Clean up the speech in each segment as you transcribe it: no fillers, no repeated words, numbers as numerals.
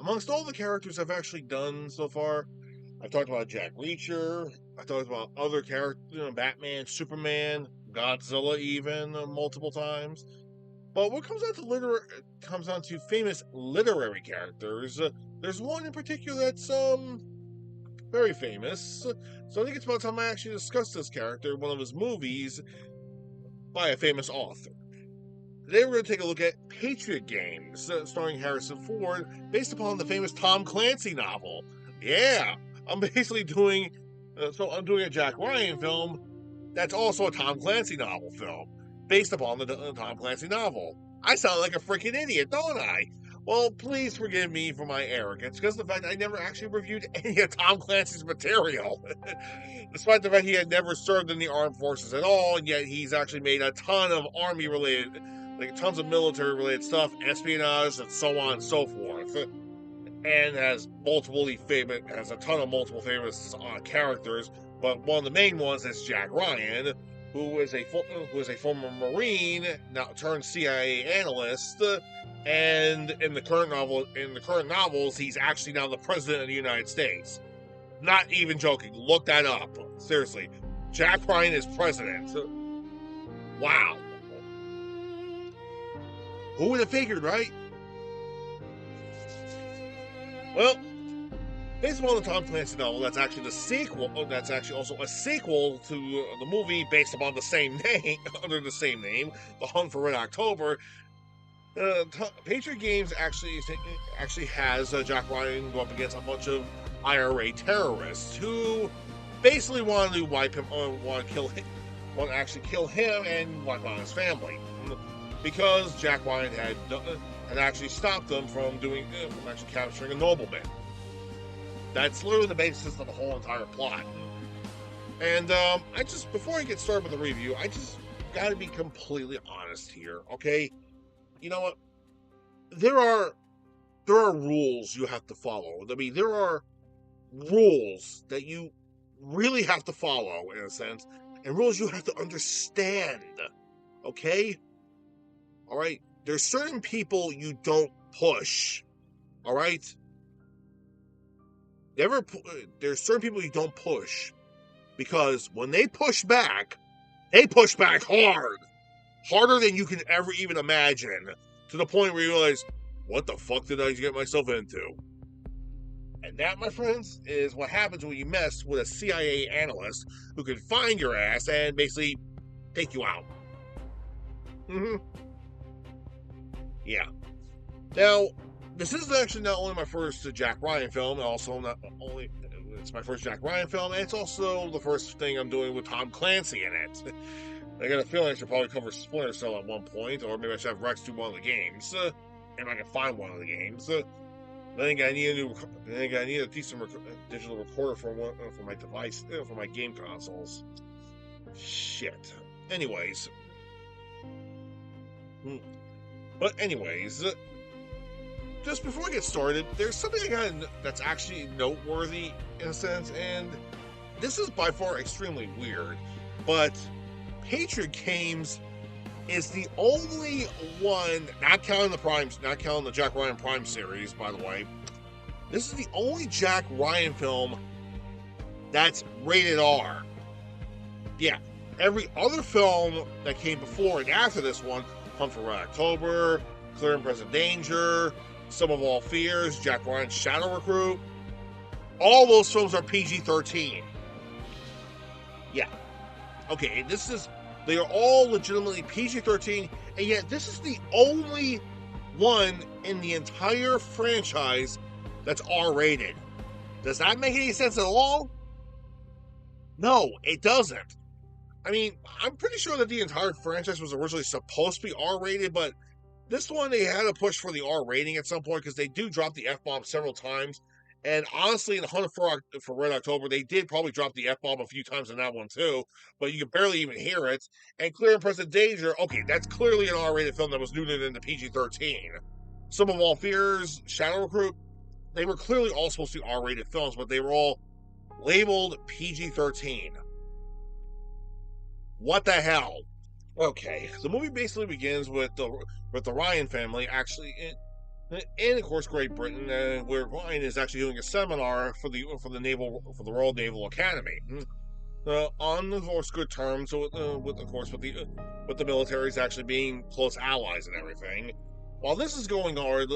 amongst all the characters I've actually done so far, I've talked about Jack Reacher, I talked about other characters, Batman, Superman, Godzilla, even multiple times. But what comes down to famous literary characters. There's one in particular that's very famous. So I think it's about time I actually discuss this character, one of his movies by a famous author. Today we're going to take a look at Patriot Games, starring Harrison Ford, based upon the famous Tom Clancy novel. Yeah, I'm basically doing I'm doing a Jack Ryan film that's also a Tom Clancy novel film, based upon the Tom Clancy novel. I sound like a freaking idiot, don't I? Well, please forgive me for my arrogance, because of the fact I never actually reviewed any of Tom Clancy's material. Despite the fact he had never served in the armed forces at all, and yet he's actually made a ton of army related, like tons of military related stuff, espionage, and so on and so forth. And has has a ton of multiple famous characters, but one of the main ones is Jack Ryan, who is a former Marine, now turned CIA analyst, and in the current novels, he's actually now the president of the United States. Not even joking. Look that up. Seriously, Jack Ryan is president. Wow. Who would have figured, right? Well, based upon the Tom Clancy novel, that's actually the sequel. That's actually also a sequel to the movie based upon the same name, under the same name, The Hunt for Red October. Patriot Games actually has Jack Ryan go up against a bunch of IRA terrorists who basically wanted to wipe him, want to actually kill him and wipe out his family, because Jack Ryan had actually stopped them from actually capturing a nobleman. That's literally the basis of the whole entire plot. And before I get started with the review, I just gotta be completely honest here, okay? You know what? There are rules you have to follow. I mean, there are rules that you really have to follow, in a sense, and rules you have to understand, okay? All right? There's certain people you don't push, all right? There's certain people you don't push, because when they push back hard, harder than you can ever even imagine, to the point where you realize, what the fuck did I get myself into? And that, my friends, is what happens when you mess with a CIA analyst who can find your ass and basically take you out. Yeah. Now, this is actually not only my first Jack Ryan film, it's my first Jack Ryan film, and it's also the first thing I'm doing with Tom Clancy in it. I got a feeling I should probably cover Splinter Cell at one point, or maybe I should have Rex do one of the games, if I can find one of the games. Then I need a decent digital recorder for my device, for my game consoles. Shit. Anyways. But anyways, just before I get started, there's something that's actually noteworthy in a sense, and this is by far extremely weird, but Patriot Games is the only one, not counting the Jack Ryan Prime series, by the way. This is the only Jack Ryan film that's rated R. Yeah, every other film that came before and after this one, Hunt for Red October, Clear and Present Danger, Sum of All Fears, Jack Ryan's Shadow Recruit, all those films are PG-13. Yeah. Okay, they are all legitimately PG-13, and yet this is the only one in the entire franchise that's R-rated. Does that make any sense at all? No, it doesn't. I mean, I'm pretty sure that the entire franchise was originally supposed to be R-rated, but this one they had to push for the R rating at some point, because they do drop the F-bomb several times. And honestly, in Hunt for Red October, they did probably drop the F-bomb a few times in that one too, but you can barely even hear it. And Clear and Present Danger, okay, that's clearly an R-rated film that was neutered into PG-13. Sum of All Fears, Shadow Recruit, they were clearly all supposed to be R-rated films, but they were all labeled PG-13. What the hell? Okay, the movie basically begins with the Ryan family and of course Great Britain, where Ryan is actually doing a seminar for the Royal Naval Academy. On of course good terms with of course with the militaries actually being close allies and everything. While this is going on,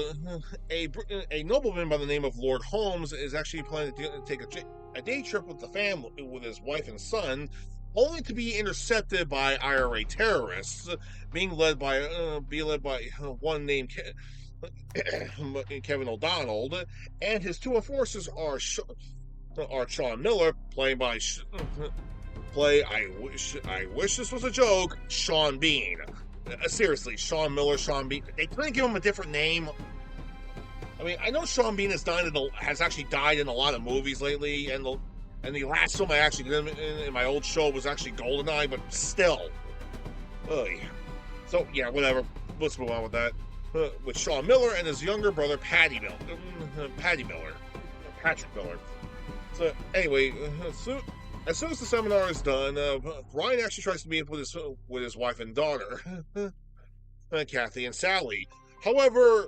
a a nobleman by the name of Lord Holmes is actually planning to take a day trip with the family with his wife and son, only to be intercepted by IRA terrorists, being led by one named Kevin O'Donnell, and his two enforcers are Sean Miller, played by I wish this was a joke. Sean Bean. Seriously, Sean Miller, Sean Bean. They couldn't give him a different name. I mean, I know Sean Bean has actually died in a lot of movies lately, and the last film I actually did in my old show was actually GoldenEye, but still. Ugh. So yeah, whatever. Let's move on with that. With Sean Miller and his younger brother Patrick Miller. So anyway, as soon as the seminar is done, Ryan actually tries to meet up with his wife and daughter, Kathy and Sally. However,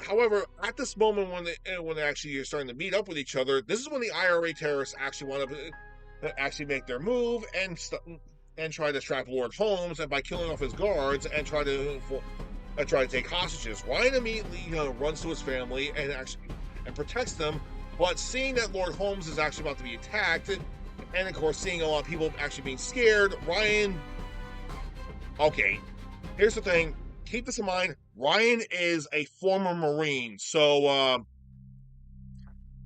however, at this moment when they actually are starting to meet up with each other, this is when the IRA terrorists actually want to actually make their move and try to trap Lord Holmes, and by killing off his guards and try to take hostages. Ryan immediately runs to his family and protects them. But seeing that Lord Holmes is actually about to be attacked, and of course seeing a lot of people actually being scared, Ryan. Okay, here's the thing. Keep this in mind. Ryan is a former Marine, so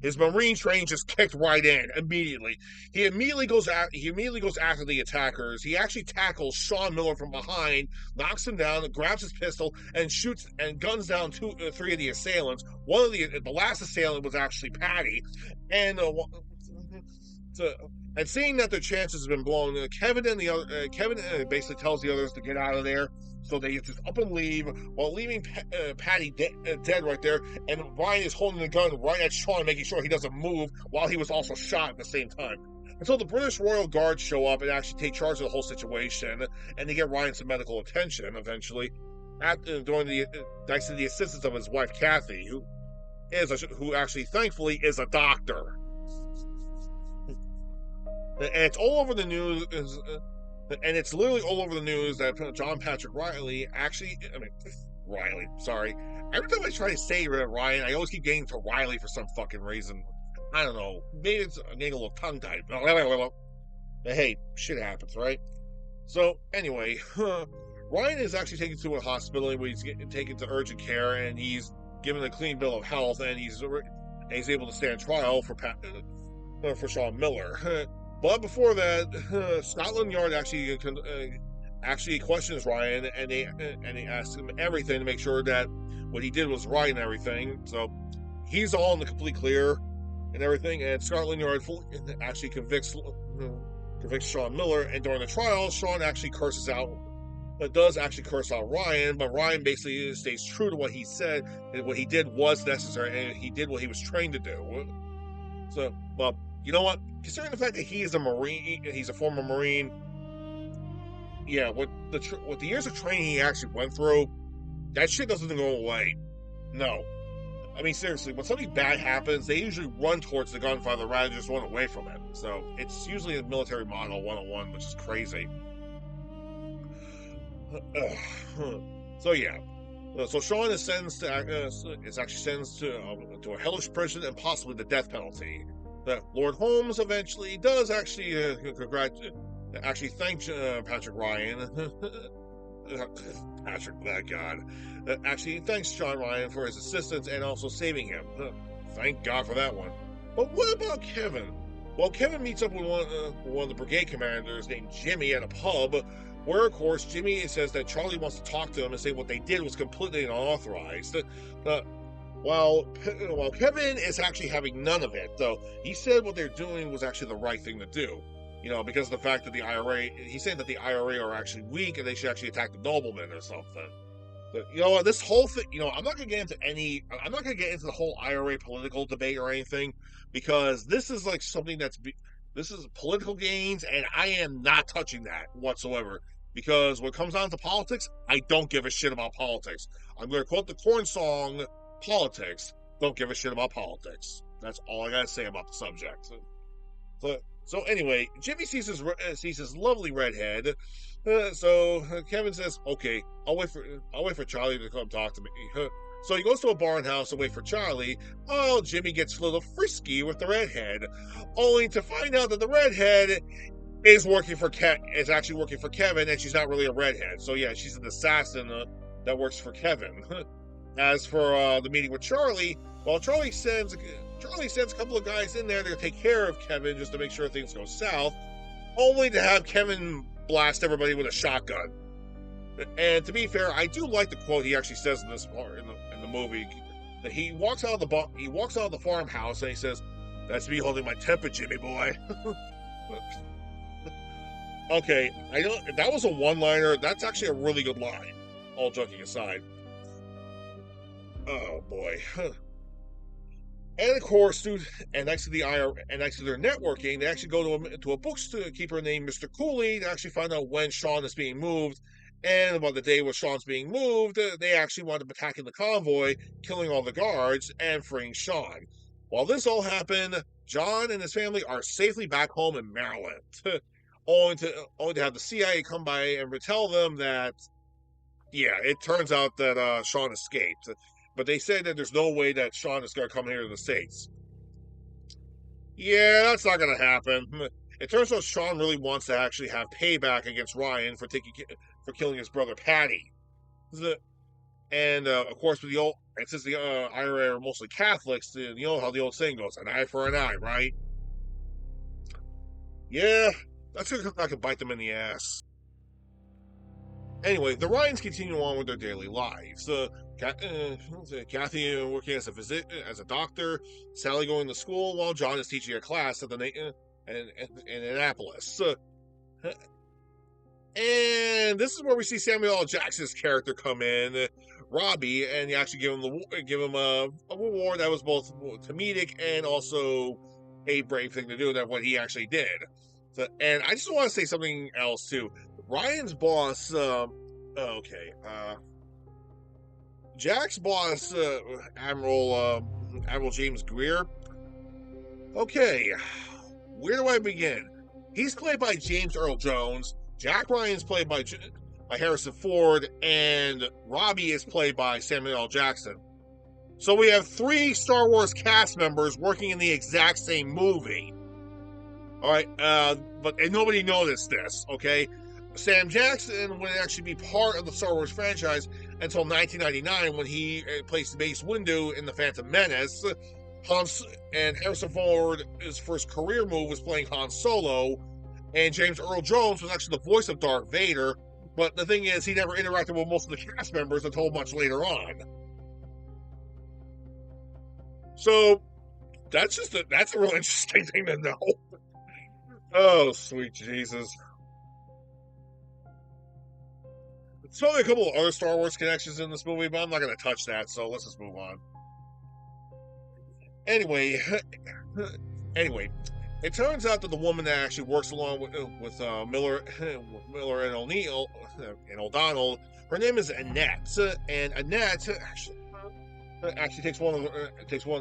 his Marine training just kicked right in immediately. He immediately goes after the attackers. He actually tackles Sean Miller from behind, knocks him down, grabs his pistol, and shoots and guns down three of the assailants. One of the last assailant was actually Patty, and and seeing that their chances have been blown, Kevin basically tells the others to get out of there. So they just up and leave, while leaving Patty dead right there, and Ryan is holding the gun right at Sean, making sure he doesn't move, while he was also shot at the same time. Until the British Royal Guard show up and actually take charge of the whole situation, and they get Ryan some medical attention eventually, thanks to the assistance of his wife Kathy, who actually thankfully is a doctor. And it's all over the news. And it's literally all over the news that John Patrick Riley, sorry. Every time I try to say Ryan, I always keep getting to Riley for some fucking reason. I don't know. Maybe I'm getting a little tongue-tied. But hey, shit happens, right? So, anyway, Ryan is actually taken to a hospital where he's getting taken to urgent care, and he's given a clean bill of health, and he's able to stand trial for Sean Miller. But before that, Scotland Yard actually questions Ryan, and they ask him everything to make sure that what he did was right and everything. So he's all in the complete clear and everything. And Scotland Yard actually convicts Sean Miller. And during the trial, Sean actually does actually curse out Ryan, but Ryan basically stays true to what he said, and what he did was necessary, and he did what he was trained to do. So, well, you know what? Considering the fact that he is a Marine, he's a former Marine, yeah, with the years of training he actually went through, that shit doesn't go away. No. I mean, seriously, when something bad happens, they usually run towards the gunfire rather than just run away from it. So, it's usually a military model 101, which is crazy. So, yeah. So Sean is sentenced to a hellish prison and possibly the death penalty. Lord Holmes eventually does actually thank Patrick Ryan. Actually thanks John Ryan for his assistance and also saving him. Thank God for that one. But what about Kevin? Well, Kevin meets up with one of the brigade commanders named Jimmy at a pub, where, of course, Jimmy says that Charlie wants to talk to him and say what they did was completely unauthorized. While Kevin is actually having none of it, though, he said what they're doing was actually the right thing to do. Because of the fact that he said that the IRA are actually weak and they should actually attack the noblemen or something. But, this whole thing, I'm not going to get into the whole IRA political debate or anything, because this is like something this is political gains, and I am not touching that whatsoever. Because when it comes down to politics, I don't give a shit about politics. I'm going to quote the Corn song, politics. Don't give a shit about politics. That's all I got to say about the subject. So anyway, Jimmy sees his lovely redhead. So Kevin says, "Okay, I'll wait for Charlie to come talk to me." So he goes to a barn house to wait for Charlie. Oh, Jimmy gets a little frisky with the redhead, only to find out that the redhead is actually working for Kevin, and she's not really a redhead. So yeah, she's an assassin that works for Kevin. As for the meeting with Charlie, well, Charlie sends a couple of guys in there to take care of Kevin just to make sure things go south, only to have Kevin blast everybody with a shotgun. And to be fair, I do like the quote he actually says in this part in the movie. That he walks out of the farmhouse and he says, "That's me holding my temper, Jimmy boy." Okay, I know that was a one-liner. That's actually a really good line. All joking aside. Oh boy. And of course, next to their networking, they actually go to a bookkeeper named Mr. Cooley to actually find out when Sean is being moved. And about the day when Sean's being moved, they actually wind up attacking the convoy, killing all the guards, and freeing Sean. While this all happened, John and his family are safely back home in Maryland, only to have the CIA come by and tell them that, yeah, it turns out that Sean escaped. But they say that there's no way that Sean is going to come here to the States. Yeah, that's not going to happen. It turns out Sean really wants to actually have payback against Ryan for killing his brother Patty. And of course, since the IRA are mostly Catholics, you know how the old saying goes: "An eye for an eye," right? Yeah, that's going to come back and bite them in the ass. Anyway, the Ryans continue on with their daily lives. Kathy working as a doctor, Sally going to school, while John is teaching a class in Annapolis. And this is where we see Samuel L. Jackson's character come in, Robbie, and you actually give him a reward that was both comedic and also a brave thing to do. That what he actually did. And I just want to say something else too. Ryan's boss, Jack's boss, Admiral James Greer. Okay, where do I begin? He's played by James Earl Jones. Jack Ryan's played by Harrison Ford, and Robbie is played by Samuel L. Jackson. So we have 3 Star Wars cast members working in the exact same movie. All right, but nobody noticed this. Okay, Sam Jackson wouldn't actually be part of the Star Wars franchise until 1999 when he placed Mace Windu in The Phantom Menace. And Harrison Ford, his first career move was playing Han Solo, and James Earl Jones was actually the voice of Darth Vader. But the thing is, he never interacted with most of the cast members until much later on. So that's a real interesting thing to know. Oh, sweet Jesus. There's probably a couple of other Star Wars connections in this movie, but I'm not going to touch that, so let's just move on. Anyway, it turns out that the woman that actually works along with Miller and O'Donnell, her name is Annette, and Annette actually takes one of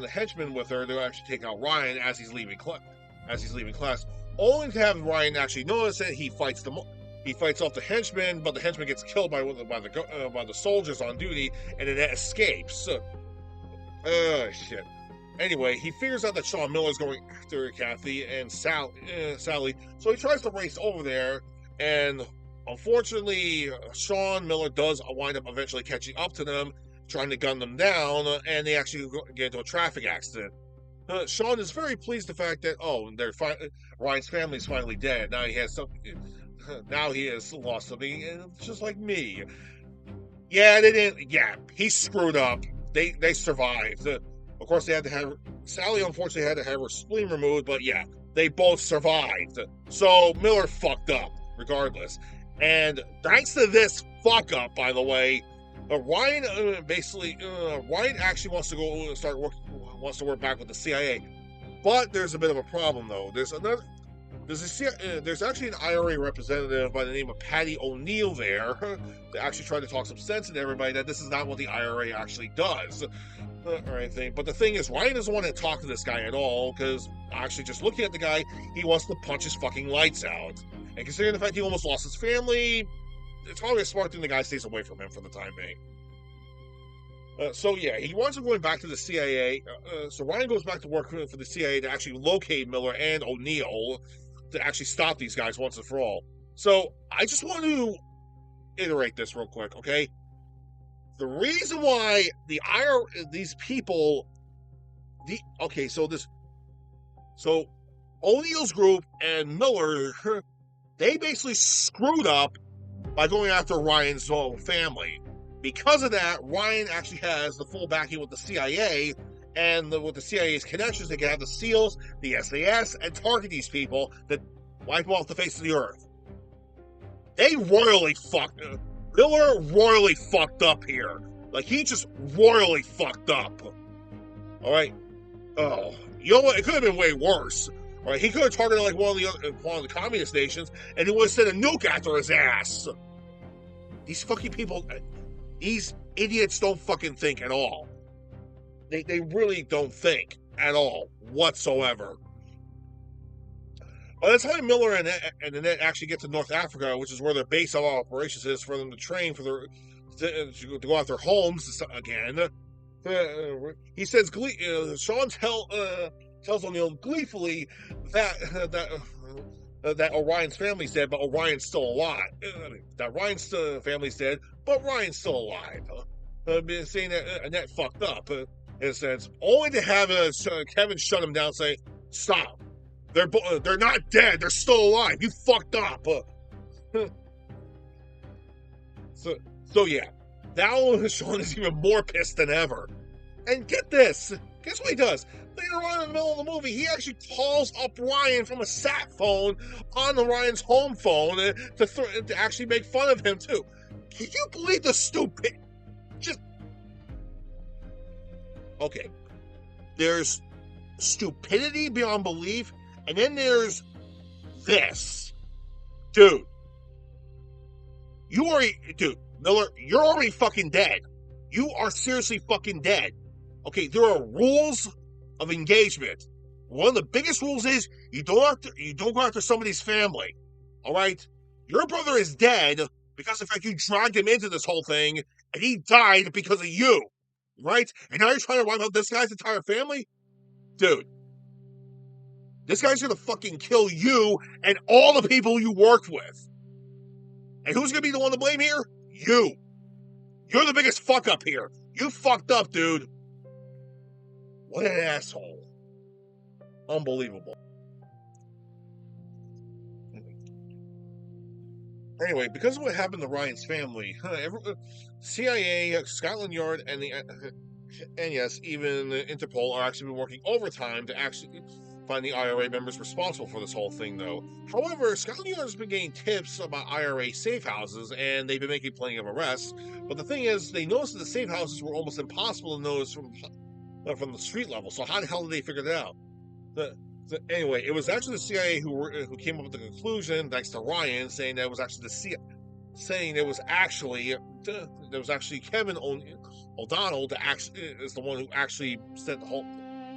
the henchmen with her to actually take out Ryan as he's leaving class, only to have Ryan actually notice it. He fights off the henchman, but the henchman gets killed by the soldiers on duty, and Annette escapes. Shit. Anyway, he figures out that Sean Miller's going after Kathy and Sally, so he tries to race over there, and unfortunately, Sean Miller does wind up eventually catching up to them, trying to gun them down, and they actually get into a traffic accident. Sean is very pleased the fact that Ryan's family is finally dead. Now he has lost something, just like me. Yeah, they didn't. Yeah, he screwed up. They survived. Of course, Sally unfortunately had to have her spleen removed, but yeah, they both survived. So Miller fucked up, regardless. And thanks to this fuck up, by the way, Ryan actually wants to work back with the CIA. But there's a bit of a problem, though. There's there's actually an IRA representative by the name of Patty O'Neill there that actually tried to talk some sense into everybody that this is not what the IRA actually does or anything. But the thing is, Ryan doesn't want to talk to this guy at all because actually just looking at the guy, he wants to punch his fucking lights out. And considering the fact he almost lost his family, it's probably a smart thing the guy stays away from him for the time being. So yeah, he winds up going back to the CIA. So Ryan goes back to work for the CIA to actually locate Miller and O'Neill to actually stop these guys once and for all. So I just want to iterate this real quick, okay? The reason why these people, so O'Neill's group and Miller, they basically screwed up by going after Ryan's whole family. Because of that, Ryan actually has the full backing with the CIA, and with the CIA's connections, they can have the SEALs, the SAS, and target these people that wipe them off the face of the earth. They royally fucked. Miller royally fucked up here. Like, he just royally fucked up. All right. Oh, you know what? It could have been way worse. All right, he could have targeted like one of the communist nations, and he would have sent a nuke after his ass. These fucking people. These idiots don't fucking think at all. They really don't think at all whatsoever. By the time Miller and Annette actually get to North Africa, which is where their base of operations is, for them to train to go after Holmes again, he says, Sean tells O'Neill gleefully that Orion's family's dead, but Orion's still alive. That Ryan's family's dead, but Ryan's still alive. Saying that Annette fucked up, in a sense, only to have Kevin shut him down and say, stop. They're not dead. They're still alive. You fucked up. So yeah. Now Sean is even more pissed than ever. And get this. Guess what he does? Later on in the middle of the movie, he actually calls up Ryan from a sat phone on Ryan's home phone to actually make fun of him, too. Can you believe the stupid... Okay. There's stupidity beyond belief, and then there's this. Dude. Miller, you're already fucking dead. You are seriously fucking dead. Okay, there are rules of engagement. One of the biggest rules is you don't go after somebody's family. All right? Your brother is dead because, in fact, you dragged him into this whole thing, and he died because of you. Right? And now you're trying to wipe out this guy's entire family? Dude. This guy's gonna fucking kill you and all the people you worked with. And who's gonna be the one to blame here? You. You're the biggest fuck up here. You fucked up, dude. What an asshole. Unbelievable. Anyway, because of what happened to Ryan's family, CIA, Scotland Yard, and yes, even the Interpol are actually been working overtime to actually find the IRA members responsible for this whole thing, though. However, Scotland Yard has been getting tips about IRA safe houses, and they've been making plenty of arrests. But the thing is, they noticed that the safe houses were almost impossible to notice from the street level. So how the hell did they figure that out? Anyway, it was actually the CIA who came up with the conclusion, thanks to Ryan, saying that it was actually the CIA, saying it was actually Kevin O'Donnell is the one who actually sent the whole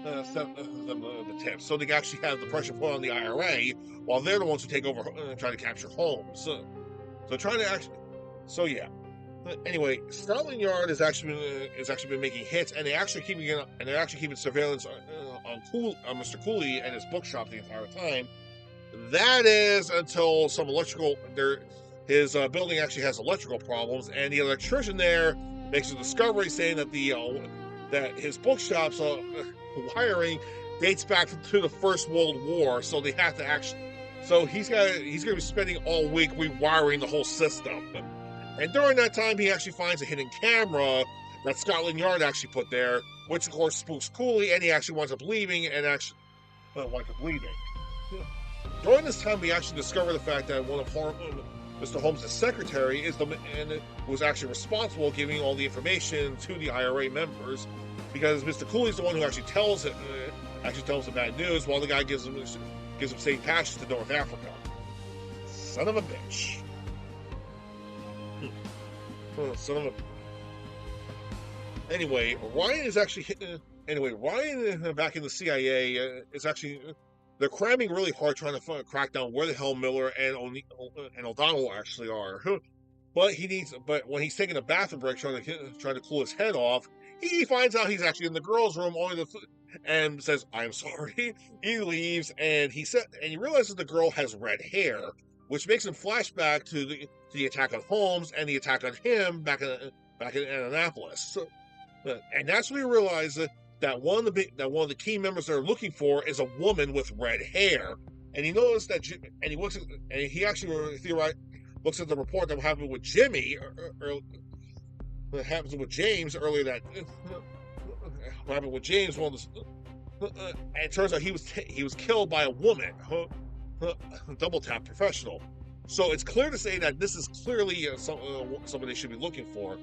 the tips. So they actually have the pressure put on the IRA, while they're the ones who take over and try to capture Holmes. So trying to actually, so yeah. Anyway, Scotland Yard has actually been making hits, and they're actually keeping surveillance on Mr. Cooley and his bookshop the entire time. That is until some his building actually has electrical problems, and the electrician there makes a discovery saying that that his bookshop's wiring dates back to the First World War, so they have to actually. So he's going to be spending all week rewiring the whole system. And during that time, he actually finds a hidden camera that Scotland Yard actually put there, which of course spooks Cooley, and he actually winds up leaving and actually winds up leaving. During this time, we actually discover the fact that one of Mr. Holmes' secretary was actually responsible giving all the information to the IRA members, because Mr. Cooley's the one who actually tells the bad news, while the guy gives him gives him safe passage to North Africa. Son of a bitch. Son of a. Anyway, Ryan is actually Ryan back in the CIA is actually they're cramming really hard trying to crack down where the hell Miller and O'Donnell actually are. But when he's taking a bathroom break trying to cool his head off, he finds out he's actually in the girls' room and says, "I'm sorry." He leaves and he realizes the girl has red hair, which makes him flashback to the attack on Holmes and the attack on him back in Annapolis. And that's when we realize that one of the key members they're looking for is a woman with red hair. And he knows that, and he looks at, and he actually looks at the report that happened with Jimmy, or that happens with James earlier. What happened with James? And it turns out he was killed by a woman, double tap professional. So it's clear to say that this is clearly somebody they should be looking for.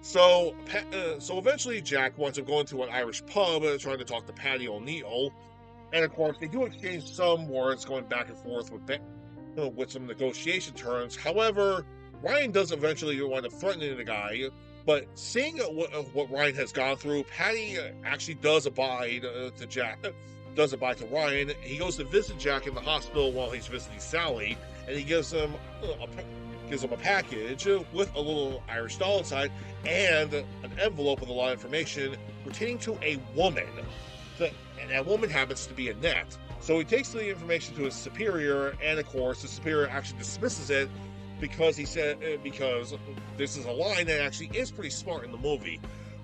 So eventually Jack winds up going to an Irish pub trying to talk to Patty O'Neill. And of course, they do exchange some words going back and forth with some negotiation terms. However, Ryan does eventually wind up threatening the guy. But seeing what Ryan has gone through, Patty actually does abide to Ryan. He goes to visit Jack in the hospital while he's visiting Sally, and he gives him a package with a little Irish doll inside and an envelope with a lot of information pertaining to a woman. And that woman happens to be Annette. So he takes the information to his superior, and of course the superior actually dismisses it because this is a line that actually is pretty smart in the movie,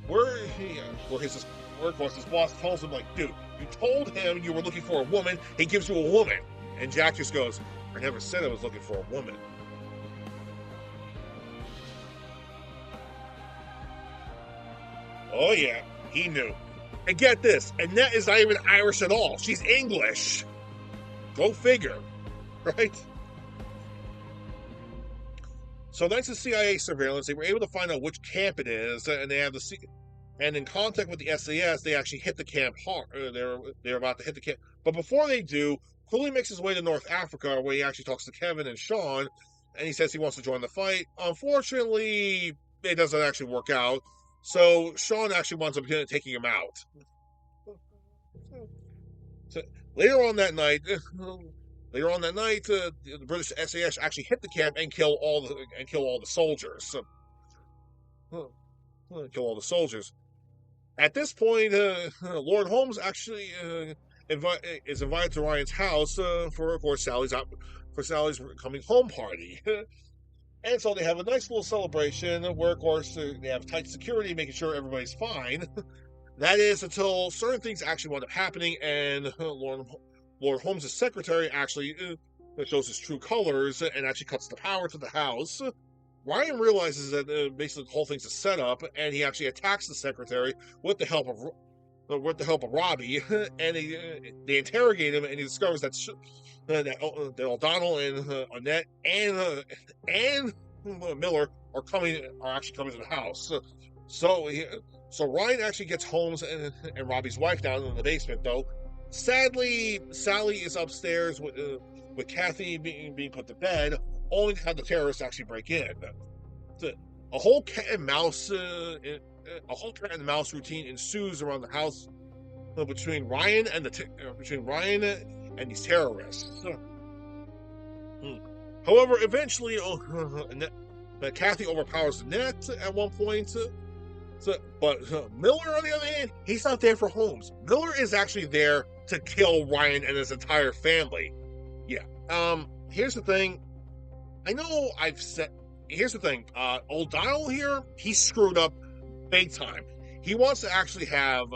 where his boss tells him, like, dude, you told him you were looking for a woman, he gives you a woman. And Jack just goes, I never said I was looking for a woman. Oh yeah, he knew. And get this, Annette is not even Irish at all. She's English. Go figure, right? So thanks to CIA surveillance, they were able to find out which camp it is, and and in contact with the SAS, they actually hit the camp hard. They're about to hit the camp, but before they do, Cooley makes his way to North Africa, where he actually talks to Kevin and Sean, and he says he wants to join the fight. Unfortunately, it doesn't actually work out. So Sean actually winds up taking him out. So later on that night, the British SAS actually hit the camp and kill all the soldiers. Kill all the soldiers. At this point, Lord Holmes actually is invited to Ryan's house for, of course, Sally's coming home party. And so they have a nice little celebration where, of course, they have tight security, making sure everybody's fine. That is until certain things actually wind up happening, and Lord Holmes' secretary actually shows his true colors and actually cuts the power to the house. Ryan realizes that basically the whole thing's a setup, and he actually attacks the secretary with the help of Robbie, and they interrogate him, and he discovers that O'Donnell and Annette and Miller are actually coming to the house. So Ryan actually gets Holmes and Robbie's wife down in the basement. Though sadly, Sally is upstairs with Kathy being put to bed, only to have the terrorists actually break in. A whole cat and mouse routine ensues around the house between Ryan and these terrorists. However, eventually, Kathy overpowers Annette at one point. But Miller, on the other hand, he's not there for Holmes. Miller is actually there to kill Ryan and his entire family. Yeah. Here's the thing. I know I've said. Here's the thing. O'Donnell here, he screwed up big time. He wants to actually have.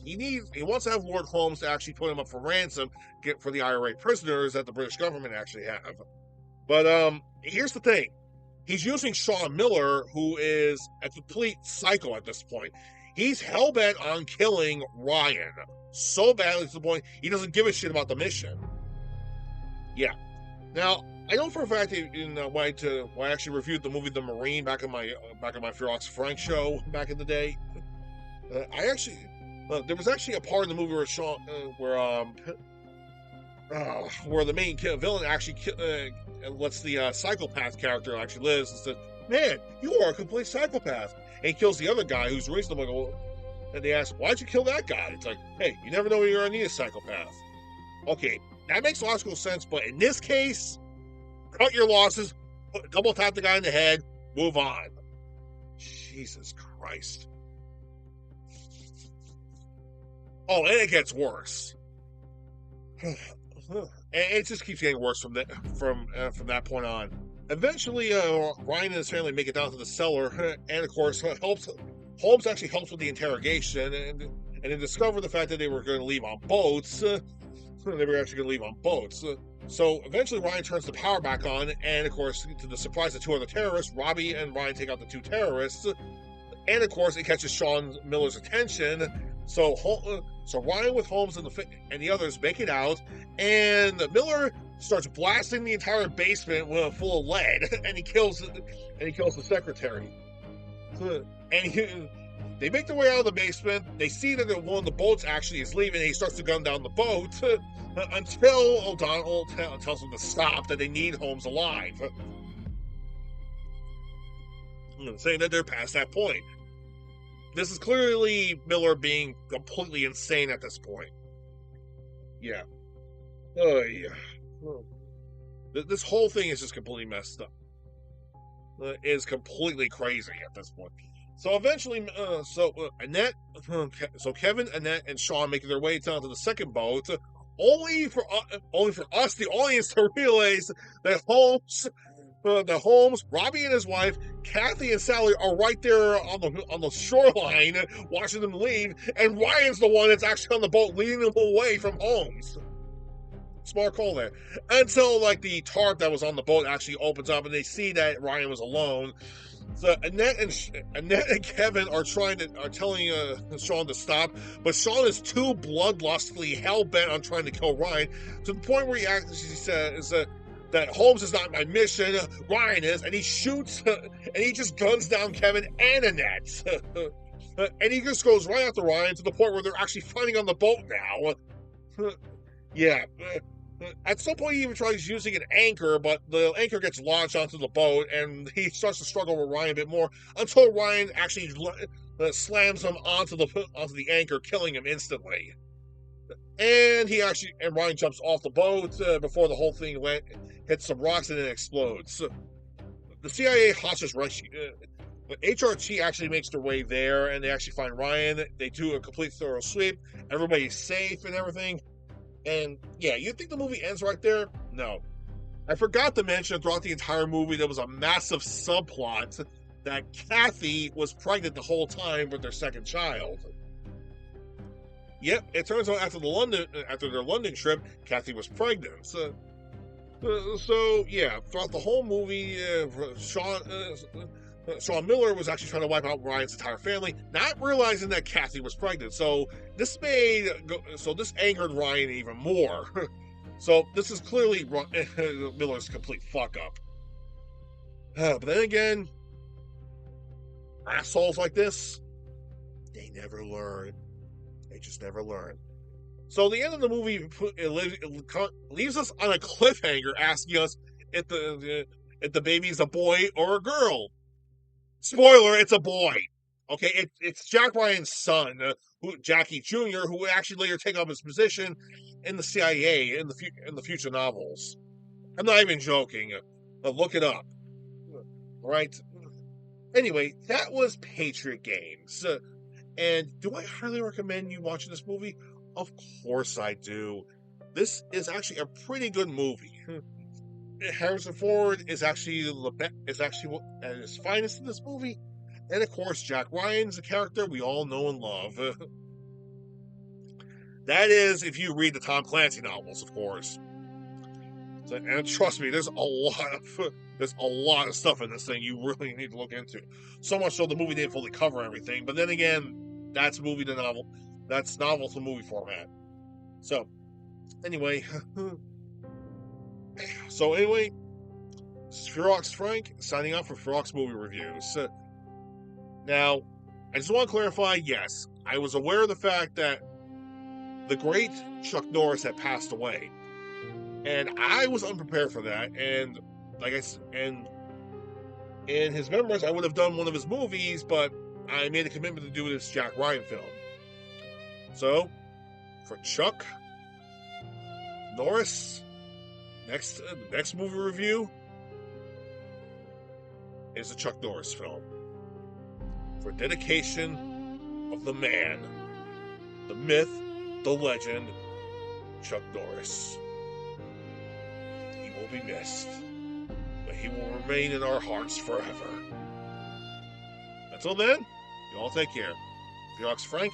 He wants to have Lord Holmes to actually put him up for ransom for the IRA prisoners that the British government actually have. But here's the thing. He's using Sean Miller, who is a complete psycho at this point. He's hell-bent on killing Ryan. So badly to the point he doesn't give a shit about the mission. Yeah. Now, I know for a fact when I actually reviewed the movie The Marine back in my Ferox Frank show back in the day, there was actually a part in the movie where where the main villain actually lets the psychopath character actually lives and says, "Man, you are a complete psychopath," and he kills the other guy who's reasonable. And they ask, "Why'd you kill that guy?" It's like, "Hey, you never know when you're gonna need a psychopath." Okay, that makes logical sense, but in this case, cut your losses, double tap the guy in the head, move on. Jesus Christ. Oh, and it gets worse. And it just keeps getting worse from that point on. Eventually, Ryan and his family make it down to the cellar, and of course, Holmes actually helps with the interrogation, and they discover the fact that they were going to leave on boats. They were actually going to leave on boats. So eventually, Ryan turns the power back on, and of course, to the surprise of two other terrorists, Robbie and Ryan take out the two terrorists. And of course, it catches Sean Miller's attention. So Ryan with Holmes and the others make it out, and Miller starts blasting the entire basement full of lead, and he kills the secretary. And they make their way out of the basement. They see that one of the boats actually is leaving, and he starts to gun down the boat until O'Donnell tells them to stop, that they need Holmes alive, saying that they're past that point. This is clearly Miller being completely insane at this point. Yeah. Oh, yeah. This whole thing is just completely messed up. Is completely crazy at this point. So eventually, Annette, so Kevin, Annette, and Sean make their way down to the second boat, only for us, the audience, to realize that Holmes, Robbie and his wife, Kathy and Sally are right there on the shoreline watching them leave, and Ryan's the one that's actually on the boat leading them away from Holmes. Smart call there. Until the tarp that was on the boat actually opens up, and they see that Ryan was alone. So Annette and Kevin are telling Sean to stop, but Sean is too bloodlustily hell bent on trying to kill Ryan, to the point where he actually says that Holmes is not my mission, Ryan is, and he shoots, and he just guns down Kevin and Annette. And he just goes right after Ryan, to the point where they're actually fighting on the boat now. Yeah. At some point, he even tries using an anchor, but the anchor gets launched onto the boat, and he starts to struggle with Ryan a bit more, until Ryan actually slams him onto the anchor, killing him instantly. And Ryan jumps off the boat before the whole thing hits some rocks and then explodes. The CIA hostage rescue. HRT actually makes their way there, and they actually find Ryan. They do a complete thorough sweep. Everybody's safe and everything. And yeah, you think the movie ends right there? No. I forgot to mention throughout the entire movie there was a massive subplot that Kathy was pregnant the whole time with their second child. Yep, it turns out after their London trip, Kathy was pregnant. So yeah, throughout the whole movie, Sean Miller was actually trying to wipe out Ryan's entire family, not realizing that Kathy was pregnant. So this angered Ryan even more. So this is clearly Miller's complete fuck up. But then again, assholes like this, they never learn. They just never learn. So the end of the movie leaves us on a cliffhanger, asking us if the baby's a boy or a girl. Spoiler, it's a boy. Okay, it's Jack Ryan's son, Jackie Jr., who would actually later take up his position in the CIA in the future novels. I'm not even joking. Look it up. Right? Anyway, that was Patriot Games. And do I highly recommend you watching this movie? Of course I do. This is actually a pretty good movie. Harrison Ford is actually at his finest in this movie, and of course Jack Ryan's a character we all know and love. That is, if you read the Tom Clancy novels, of course. So, and trust me, there's a lot of stuff in this thing you really need to look into. So much so the movie didn't fully cover everything, but then again, that's movie to novel. That's novel to movie format. So, anyway. This is Ferox Frank signing off for Ferox Movie Reviews. Now, I just want to clarify, yes, I was aware of the fact that the great Chuck Norris had passed away. And I was unprepared for that. And like I said, and in his memoirs, I would have done one of his movies, but I made a commitment to do this Jack Ryan film. So, for Chuck Norris, next movie review is a Chuck Norris film. For dedication of the man, the myth, the legend, Chuck Norris. He will be missed, but he will remain in our hearts forever. Until then, you all take care. Felix Frank,